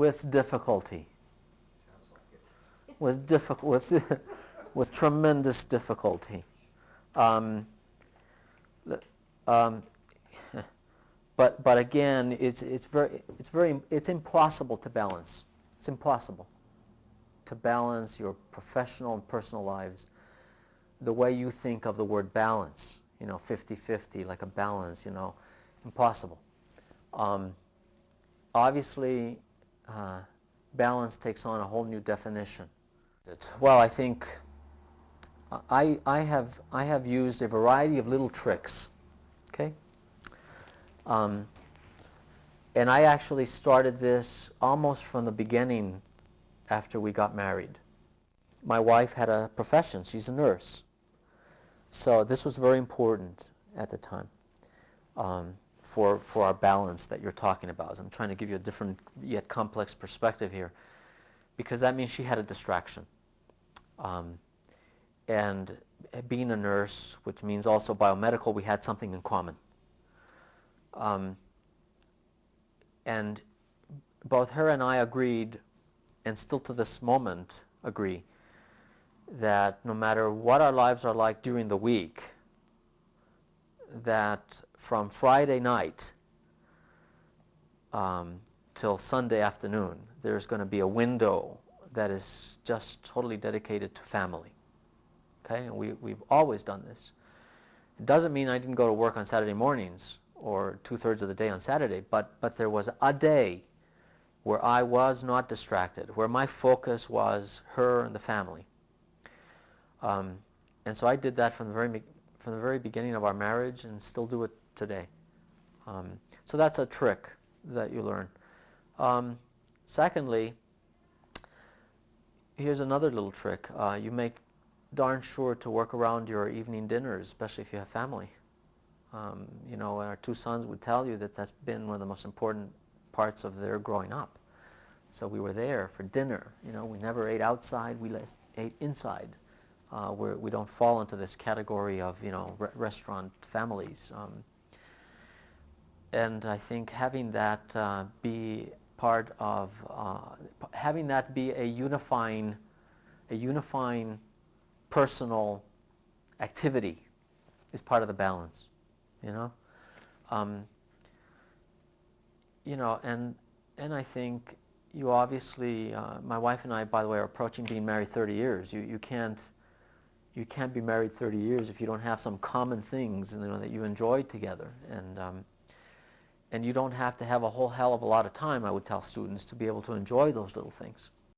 with difficulty, with tremendous difficulty. Um, um, but again, it's impossible to balance. It's impossible to balance your professional and personal lives the way you think of the word balance. 50-50, like a balance. Impossible. Obviously, balance takes on a whole new definition. Well, I think I have used a variety of little tricks. Okay. And I actually started this almost from the beginning after we got married. My wife had a profession. She's a nurse. So this was very important at the time for our balance that you're talking about. I'm trying to give you a different yet complex perspective here, because that means she had a distraction. And being a nurse, which means also biomedical, we had something in common. And both her and I agreed, and still to this moment agree, that no matter what our lives are like during the week, that from Friday night till Sunday afternoon, there's going to be a window that is just totally dedicated to family. Okay, and we've always done this. It doesn't mean I didn't go to work on Saturday mornings or 2/3 of the day on Saturday, but there was a day where I was not distracted, where my focus was her and the family. And so I did that from the very beginning of our marriage, and still do it today. So that's a trick that you learn. Secondly, here's another little trick. You make darn sure to work around your evening dinners, especially if you have family. Our two sons would tell you that that's been one of the most important parts of their growing up. So we were there for dinner. We never ate outside. We ate inside. Where we don't fall into this category of restaurant families, and I think having that be part of having that be a unifying personal activity is part of the balance, and I think you obviously, my wife and I, by the way, are approaching being married 30 years. You can't be married 30 years if you don't have some common things that you enjoy together, and you don't have to have a whole hell of a lot of time, I would tell students, to be able to enjoy those little things.